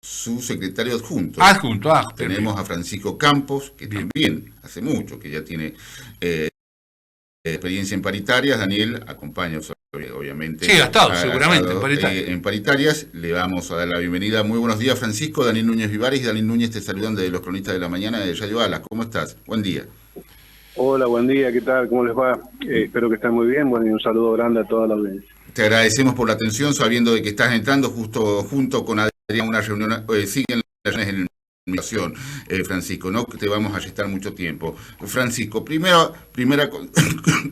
su secretario adjunto. Adjunto, Tenemos a Francisco Campos, que bien. también hace mucho que ya tiene experiencia en paritarias. Daniel acompaña, obviamente. Sí, ha estado seguramente en paritarias. En paritarias. Le vamos a dar la bienvenida. Muy buenos días, Francisco. Daniel Núñez Vivares y Daniel Núñez te saludan de los Cronistas de la Mañana de Radio Ala. ¿Cómo estás? Buen día. Hola, buen día, ¿qué tal? ¿Cómo les va? Espero que estén muy bien. Bueno, y un saludo grande a toda la audiencia. Te agradecemos por la atención, sabiendo de que estás entrando justo junto con Adrián una reunión. Siguen las reuniones en comunicación, Francisco, no te vamos a restar mucho tiempo. Francisco, primera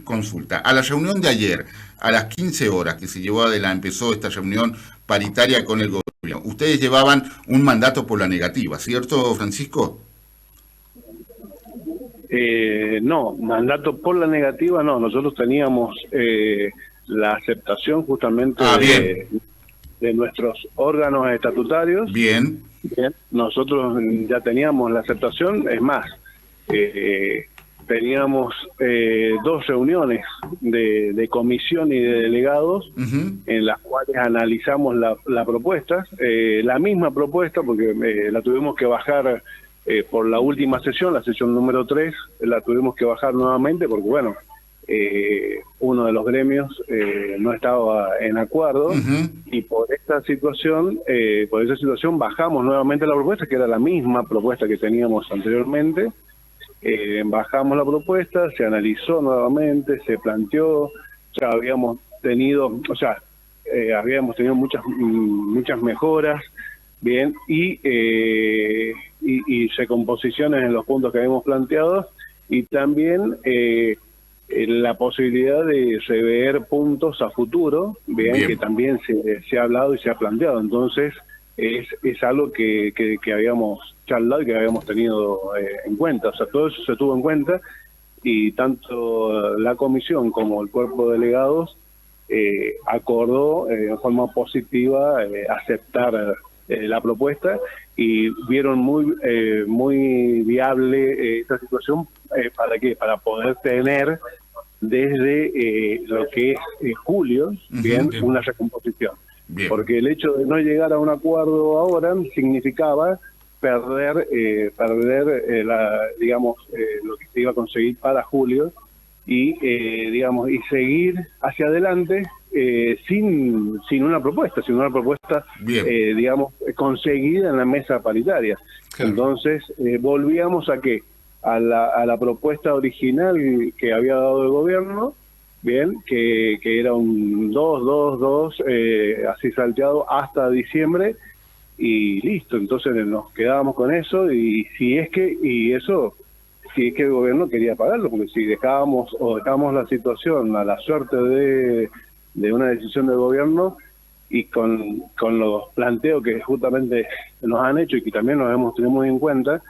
consulta. A la reunión de ayer, a las 15 horas que se llevó adelante, empezó esta reunión paritaria con el gobierno. Ustedes llevaban un mandato por la negativa, ¿cierto, Francisco? No, mandato por la negativa no. Nosotros teníamos la aceptación justamente de nuestros órganos estatutarios. Bien. Bien. Nosotros ya teníamos la aceptación, es más, teníamos 2 reuniones de comisión y de delegados en las cuales analizamos la propuesta, la misma propuesta, porque la tuvimos que bajar por la última sesión, la sesión número 3, la tuvimos que bajar nuevamente porque, bueno, uno de los gremios no estaba en acuerdo y por esa situación bajamos nuevamente la propuesta, que era la misma propuesta que teníamos anteriormente. Bajamos la propuesta, se analizó nuevamente, se planteó, ya habíamos tenido muchas mejoras, bien, y recomposiciones en los puntos que habíamos planteado, y también la posibilidad de rever puntos a futuro, bien. Que también se ha hablado y se ha planteado. Entonces es algo que habíamos charlado y que habíamos tenido en cuenta. O sea, todo eso se tuvo en cuenta, y tanto la comisión como el cuerpo de delegados acordó en forma positiva aceptar la propuesta, y vieron muy viable esta situación. ¿Para qué? Para poder tener desde lo que es julio, bien, una recomposición. Bien. Porque el hecho de no llegar a un acuerdo ahora significaba perder lo que se iba a conseguir para julio, y y seguir hacia adelante sin una propuesta, conseguida en la mesa paritaria. Claro. Entonces volvíamos a la propuesta original que había dado el gobierno, bien, que era un 2-2-2, así salteado hasta diciembre, y listo. Entonces nos quedábamos con eso, y si es que el gobierno quería pagarlo, porque si dejábamos la situación a la suerte de una decisión del gobierno, y con los planteos que justamente nos han hecho y que también nos hemos tenido muy en cuenta,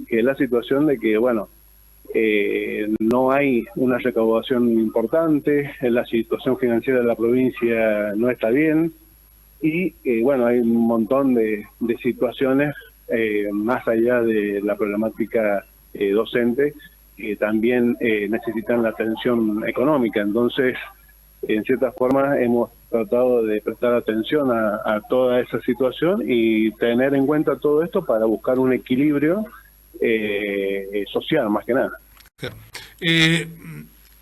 que es la situación de que, bueno, no hay una recaudación importante, la situación financiera de la provincia no está bien, y bueno, hay un montón de situaciones más allá de la problemática docente, que también necesitan la atención económica. Entonces, en cierta forma, hemos tratado de prestar atención a toda esa situación y tener en cuenta todo esto para buscar un equilibrio social, más que nada. Claro.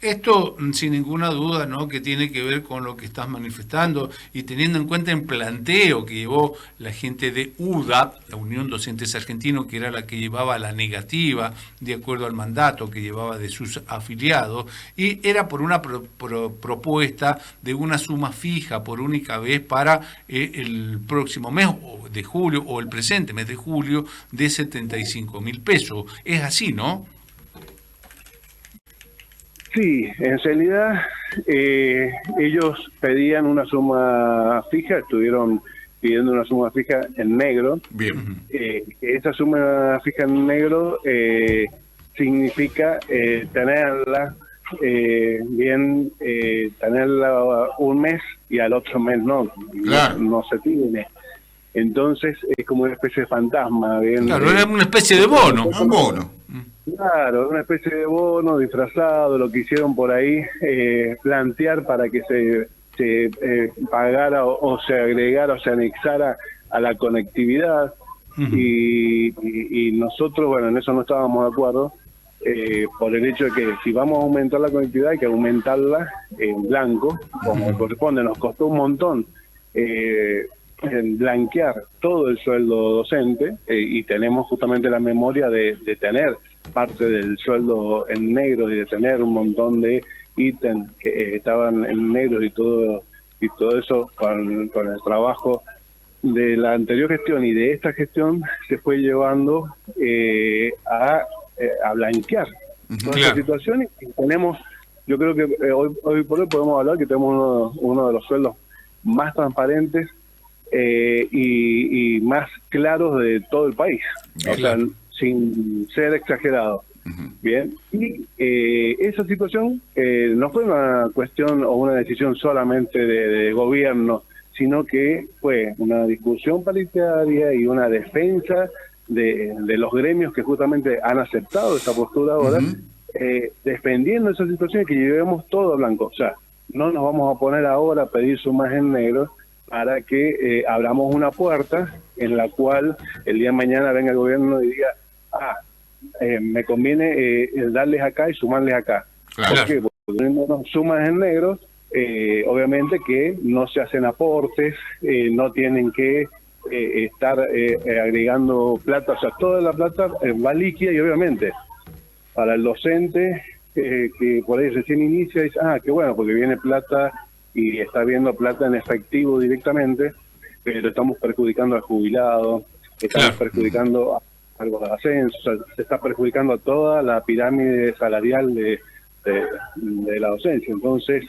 Esto, sin ninguna duda, ¿no?, que tiene que ver con lo que estás manifestando, y teniendo en cuenta el planteo que llevó la gente de UDAP, la Unión Docentes Argentinos, que era la que llevaba la negativa, de acuerdo al mandato que llevaba de sus afiliados, y era por una propuesta de una suma fija por única vez para el próximo mes de julio, o el presente mes de julio, de 75.000 pesos. Es así, ¿no? Sí, en realidad ellos pedían una suma fija, estuvieron pidiendo una suma fija en negro. Bien. Esa suma fija en negro significa tenerla tenerla un mes y al otro mes no, claro. no se tiene. Entonces es como una especie de fantasma. Bien, claro, era una especie de bono. Un bono. Claro, una especie de bono disfrazado, lo que hicieron por ahí, plantear para que se pagara o se agregara o se anexara a la conectividad. y nosotros, bueno, en eso no estábamos de acuerdo, por el hecho de que si vamos a aumentar la conectividad hay que aumentarla en blanco, como corresponde. Nos costó un montón en blanquear todo el sueldo docente, y tenemos justamente la memoria de tener parte del sueldo en negro y de tener un montón de ítems que estaban en negro y todo eso con el trabajo de la anterior gestión y de esta gestión se fue llevando a blanquear toda esta situación, y tenemos, yo creo que hoy por hoy podemos hablar que tenemos uno de los sueldos más transparentes y más claros de todo el país, o sea, sin ser exagerado. Bien, y esa situación no fue una cuestión o una decisión solamente de gobierno, sino que fue una discusión paritaria y una defensa de los gremios que justamente han aceptado esa postura ahora, defendiendo esa situación, que llevemos todo a blanco. O sea, no nos vamos a poner ahora a pedir sumas en negro para que abramos una puerta en la cual el día de mañana venga el gobierno y diga, me conviene darles acá y sumarles acá. Claro. ¿Por qué? Porque no sumas en negro, obviamente que no se hacen aportes, no tienen que estar agregando plata, o sea, toda la plata va líquida, y obviamente para el docente que por ahí recién inicia, dice, qué bueno, porque viene plata y está viendo plata en efectivo directamente, pero estamos perjudicando al jubilado, estamos perjudicando algo de ascenso, o sea, se está perjudicando a toda la pirámide salarial de la docencia. Entonces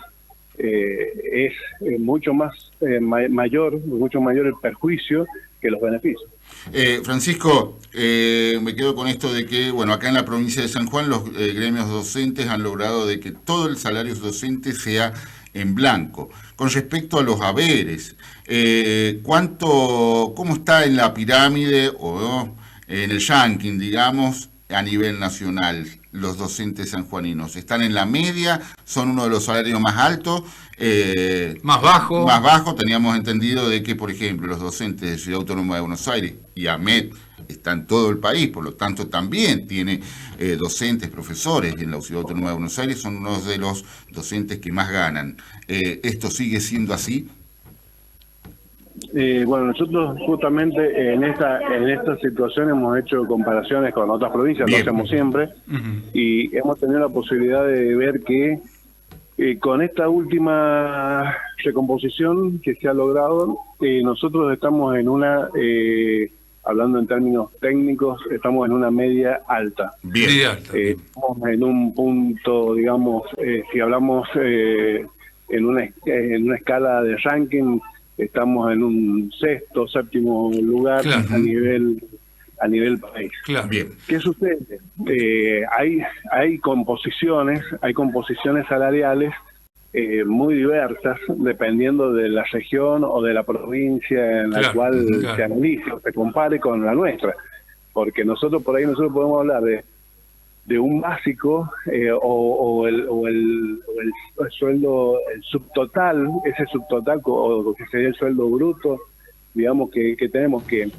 es mucho mayor el perjuicio que los beneficios. Francisco, me quedo con esto de que, bueno, acá en la provincia de San Juan los gremios docentes han logrado de que todo el salario docente sea en blanco. Con respecto a los haberes, ¿cómo está en la pirámide o en el ranking, digamos, a nivel nacional los docentes sanjuaninos? ¿Están en la media? ¿Son uno de los salarios más altos? ¿Más bajo? Más bajo. Teníamos entendido de que, por ejemplo, los docentes de Ciudad Autónoma de Buenos Aires y AMET están en todo el país, por lo tanto también tiene docentes, profesores en la Ciudad Autónoma de Buenos Aires, son uno de los docentes que más ganan. ¿Esto sigue siendo así? Bueno, nosotros justamente en esta situación hemos hecho comparaciones con otras provincias, lo hacemos siempre, y hemos tenido la posibilidad de ver que con esta última recomposición que se ha logrado, nosotros estamos en una, hablando en términos técnicos, estamos en una media alta. Bien. Estamos en un punto, digamos, si hablamos en una escala de ranking, estamos en un sexto, séptimo lugar a nivel país. Claro. Bien. ¿Qué sucede? Hay composiciones salariales muy diversas, dependiendo de la región o de la provincia en la cual se analice o se compare con la nuestra. Porque nosotros podemos hablar de un básico o el sueldo, el subtotal, ese subtotal, o que sería el sueldo bruto, digamos que tenemos que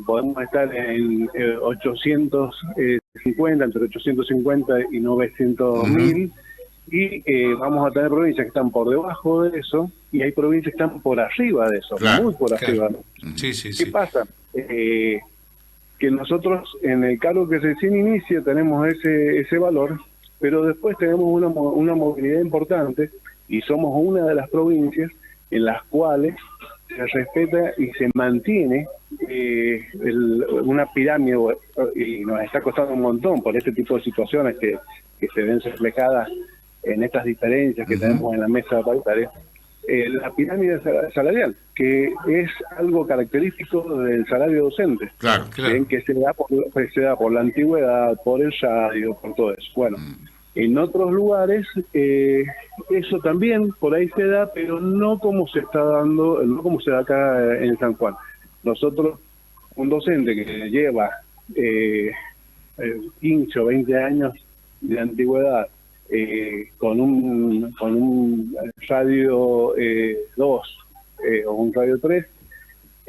podemos estar en 850, entre 850 y 900.000, y vamos a tener provincias que están por debajo de eso, y hay provincias que están por arriba de eso, muy por arriba. ¿Qué pasa? Que nosotros en el cargo que recién inicia tenemos ese valor, pero después tenemos una movilidad importante, y somos una de las provincias en las cuales se respeta y se mantiene una pirámide, y nos está costando un montón por este tipo de situaciones que se ven reflejadas en estas diferencias que tenemos en la mesa paritaria. La pirámide salarial, que es algo característico del salario docente, que se da por la antigüedad, por el radio, por todo eso. Bueno, en otros lugares eso también por ahí se da, pero no como se está dando, no como se da acá en San Juan. Nosotros, un docente que lleva 15 o 20 años de antigüedad, con un radio 2 o un radio 3,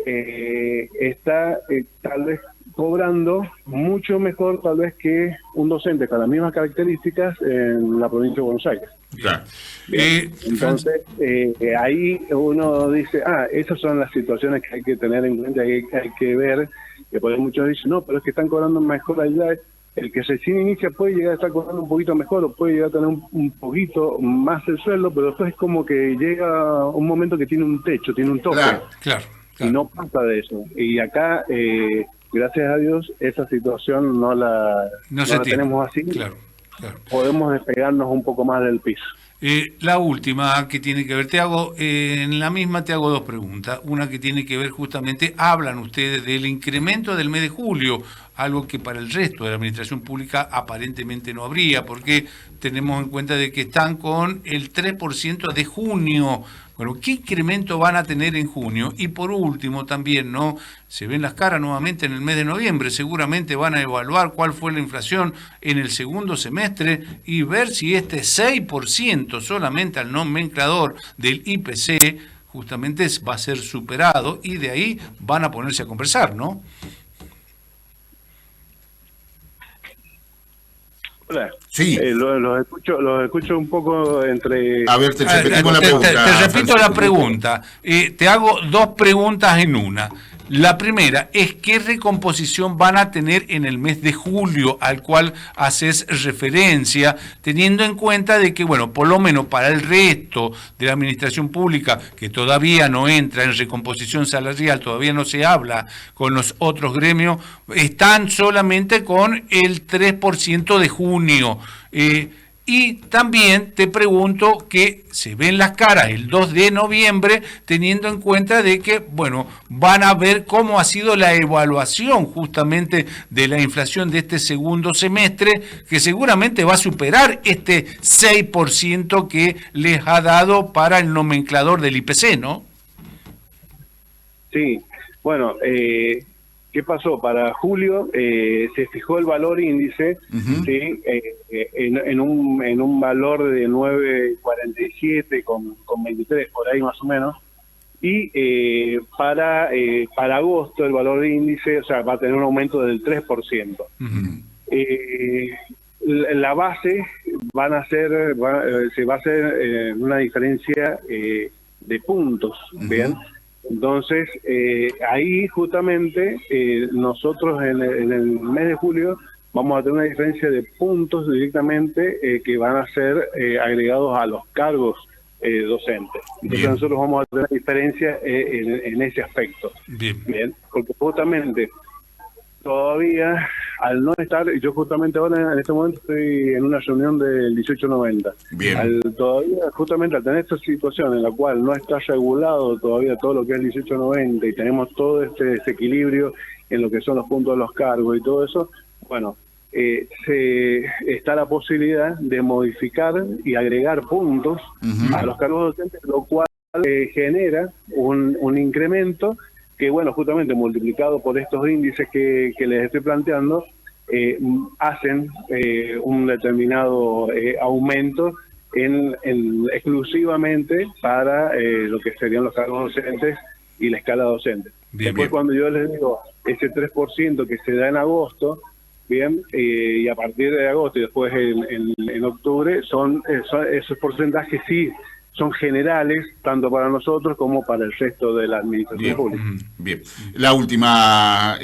está tal vez cobrando mucho mejor tal vez que un docente con las mismas características en la provincia de Buenos Aires. Claro. Entonces, ahí uno dice, esas son las situaciones que hay que tener en cuenta, hay que ver, que por ahí muchos dicen, no, pero es que están cobrando mejor allá. El que recién inicia puede llegar a estar cobrando un poquito mejor o puede llegar a tener un poquito más el sueldo, pero después es como que llega un momento que tiene un techo, tiene un tope. Claro. Y no pasa de eso. Y acá, gracias a Dios, esa situación no la tenemos así. Claro. Podemos despegarnos un poco más del piso. La última que tiene que ver, en la misma te hago dos preguntas. Una que tiene que ver justamente, hablan ustedes del incremento del mes de julio, algo que para el resto de la administración pública aparentemente no habría, porque tenemos en cuenta de que están con el 3% de junio. Bueno, ¿qué incremento van a tener en junio? Y por último también, ¿no? Se ven las caras nuevamente en el mes de noviembre, seguramente van a evaluar cuál fue la inflación en el segundo semestre y ver si este 6% solamente al nomenclador del IPC justamente va a ser superado y de ahí van a ponerse a conversar, ¿no? Hola. Sí. Los escucho un poco entre... A ver, te repetimos la pregunta. Te repito la pregunta. Te hago dos preguntas en una. La primera es ¿qué recomposición van a tener en el mes de julio al cual haces referencia, teniendo en cuenta de que, bueno, por lo menos para el resto de la administración pública, que todavía no entra en recomposición salarial, todavía no se habla con los otros gremios, están solamente con el 3% de junio? Y también te pregunto que se ven las caras el 2 de noviembre, teniendo en cuenta de que, bueno, van a ver cómo ha sido la evaluación justamente de la inflación de este segundo semestre, que seguramente va a superar este 6% que les ha dado para el nomenclador del IPC, ¿no? Sí, bueno, ¿qué pasó? Para julio se fijó el valor índice, ¿sí? En un valor de 9,47 con 23, por ahí más o menos. Y para agosto el valor índice, o sea, va a tener un aumento del 3%. La base se va a hacer una diferencia de puntos, ¿bien? Entonces, ahí justamente nosotros en el mes de julio vamos a tener una diferencia de puntos directamente que van a ser agregados a los cargos docentes. Entonces nosotros vamos a tener diferencia en ese aspecto. Bien. Porque justamente todavía, al no estar, yo justamente ahora en este momento estoy en una reunión del 1890. Todavía, justamente al tener esta situación en la cual no está regulado todavía todo lo que es el 1890 y tenemos todo este desequilibrio en lo que son los puntos de los cargos y todo eso, bueno, está la posibilidad de modificar y agregar puntos a los cargos docentes, lo cual genera un incremento que, bueno, justamente multiplicado por estos índices que les estoy planteando, hacen un determinado aumento exclusivamente para lo que serían los cargos docentes y la escala docente. Después, cuando yo les digo ese 3% que se da en agosto, bien, y a partir de agosto y después en octubre, son esos porcentajes sí son generales, tanto para nosotros como para el resto de la administración pública. Bien. La última,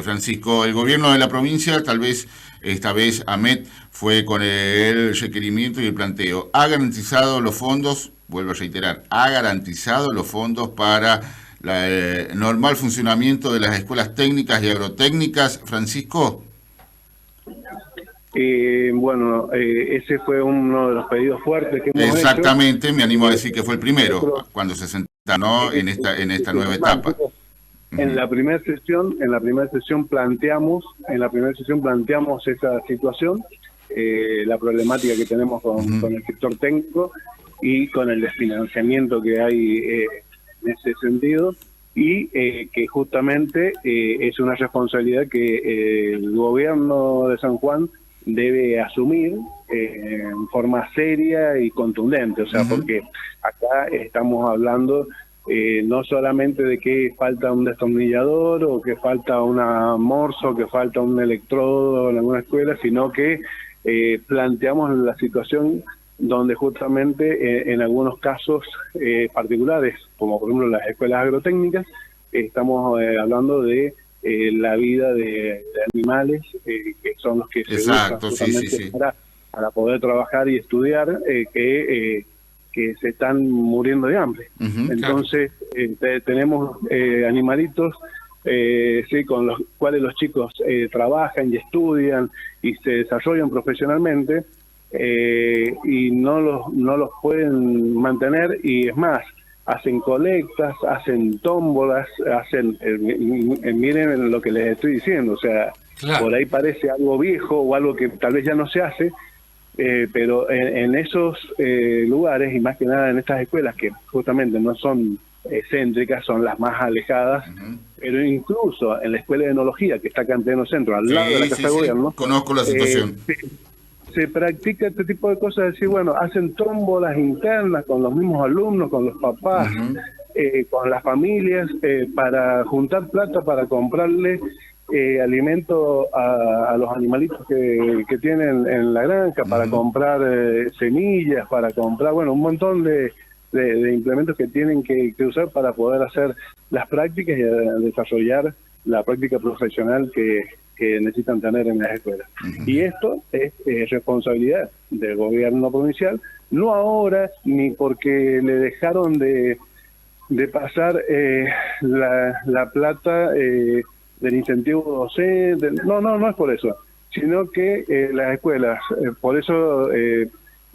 Francisco, el gobierno de la provincia, tal vez esta vez AMET fue con el requerimiento y el planteo. ¿Ha garantizado los fondos? Vuelvo a reiterar, ¿ha garantizado los fondos para el normal funcionamiento de las escuelas técnicas y agrotécnicas, Francisco? Bueno, ese fue uno de los pedidos fuertes que hemos Exactamente, hecho. Me animo a decir que fue el primero, cuando se sentaron, ¿no? en esta nueva etapa. En la primera sesión planteamos esa situación, la problemática que tenemos con el sector técnico y con el desfinanciamiento que hay en ese sentido, y que justamente es una responsabilidad que el gobierno de San Juan debe asumir en forma seria y contundente, o sea, porque acá estamos hablando no solamente de que falta un destornillador o que falta una morso, que falta un electrodo en alguna escuela, sino que planteamos la situación donde justamente en algunos casos particulares, como por ejemplo las escuelas agrotécnicas, estamos hablando de la vida de animales, que son los que se usan justamente para poder trabajar y estudiar, que se están muriendo de hambre. Entonces, tenemos animalitos con los cuales los chicos trabajan y estudian y se desarrollan profesionalmente, y no los pueden mantener, y es más, hacen colectas, hacen tómbolas, miren lo que les estoy diciendo, o sea, por ahí parece algo viejo o algo que tal vez ya no se hace, pero en esos lugares, y más que nada en estas escuelas que justamente no son céntricas, son las más alejadas, pero incluso en la escuela de enología que está acá en pleno centro, al lado de la Casa de Gobierno, conozco la situación. Se practica este tipo de cosas, es decir, bueno, hacen tómbolas internas con los mismos alumnos, con los papás, con las familias, para juntar plata para comprarle alimento a los animalitos que tienen en la granja, para comprar semillas, para comprar, bueno, un montón de implementos que tienen que usar para poder hacer las prácticas y desarrollar la práctica profesional que necesitan tener en las escuelas. Y esto es responsabilidad del gobierno provincial, no ahora, ni porque le dejaron de pasar la plata del incentivo docente, no es por eso, sino que las escuelas, por eso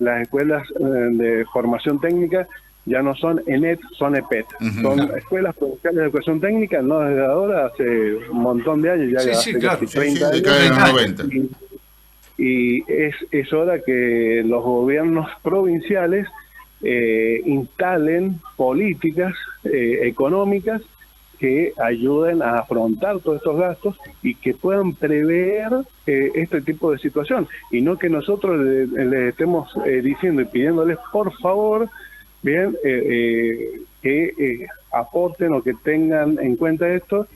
las escuelas de formación técnica ya no son ENET, son EPET. Son escuelas provinciales de educación técnica, no desde ahora, hace un montón de años, ya hace casi 30 años. Y es hora que los gobiernos provinciales instalen políticas económicas que ayuden a afrontar todos estos gastos y que puedan prever este tipo de situación, y no que nosotros les estemos diciendo y pidiéndoles por favor, bien, que aporten o que tengan en cuenta esto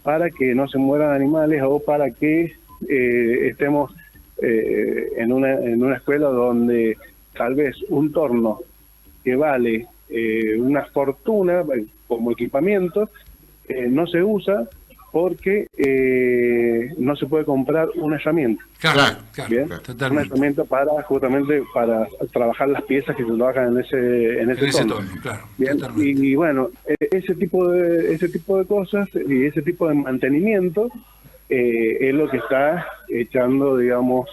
para que no se mueran animales, o para que estemos en una escuela donde tal vez un torno que vale una fortuna como equipamiento no se usa porque no se puede comprar una herramienta. Claro, una herramienta justamente para trabajar las piezas que se trabajan en ese torno. Bien, y bueno, ese tipo de cosas y ese tipo de mantenimiento es lo que está echando, digamos,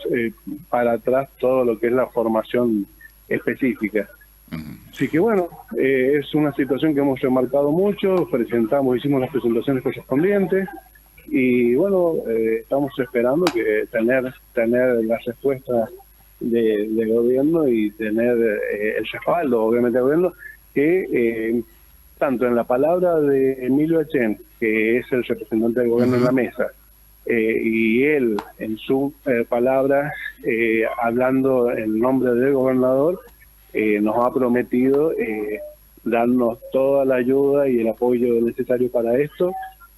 para atrás todo lo que es la formación específica. Así que bueno, es una situación que hemos remarcado mucho, hicimos las presentaciones correspondientes, y bueno, estamos esperando que tener las respuestas del gobierno y tener el respaldo, obviamente, del gobierno, que tanto en la palabra de Emilio Echén, que es el representante del gobierno en la mesa, y él en su palabra, hablando en nombre del gobernador, nos ha prometido darnos toda la ayuda y el apoyo necesario para esto,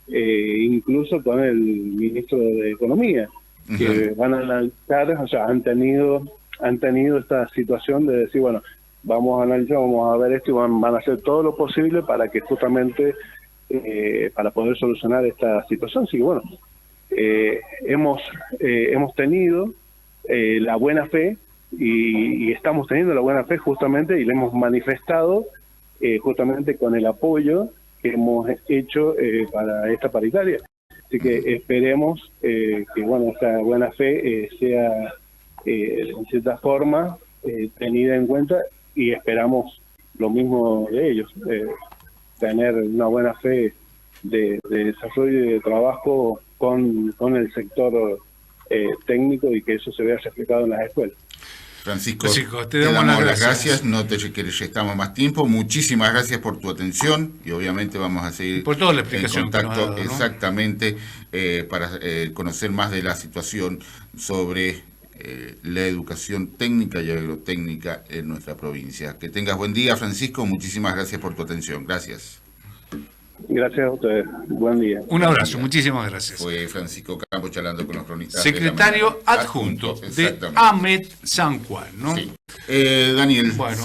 incluso con el ministro de Economía, que van a analizar, o sea, han tenido esta situación de decir, bueno, vamos a analizar, vamos a ver esto, y van a hacer todo lo posible para que justamente para poder solucionar esta situación. Así que bueno, hemos tenido la buena fe, y estamos teniendo la buena fe justamente, y le hemos manifestado justamente con el apoyo que hemos hecho para esta paritaria. Así que esperemos que bueno, esta buena fe sea en cierta forma tenida en cuenta, y esperamos lo mismo de ellos, tener una buena fe de desarrollo y de trabajo con el sector técnico, y que eso se vea reflejado en las escuelas. Francisco, te damos las gracias, no te restamos más tiempo, muchísimas gracias por tu atención, y obviamente vamos a seguir por toda la explicación en contacto, dado, ¿no? Exactamente, para conocer más de la situación sobre la educación técnica y agrotécnica en nuestra provincia. Que tengas buen día, Francisco, muchísimas gracias por tu atención, gracias. Gracias a ustedes. Buen día. Un abrazo, muchísimas gracias. Fue Francisco Campos charlando con los cronistas. Secretario adjunto de AMET San Juan, ¿no? Sí. Daniel, bueno.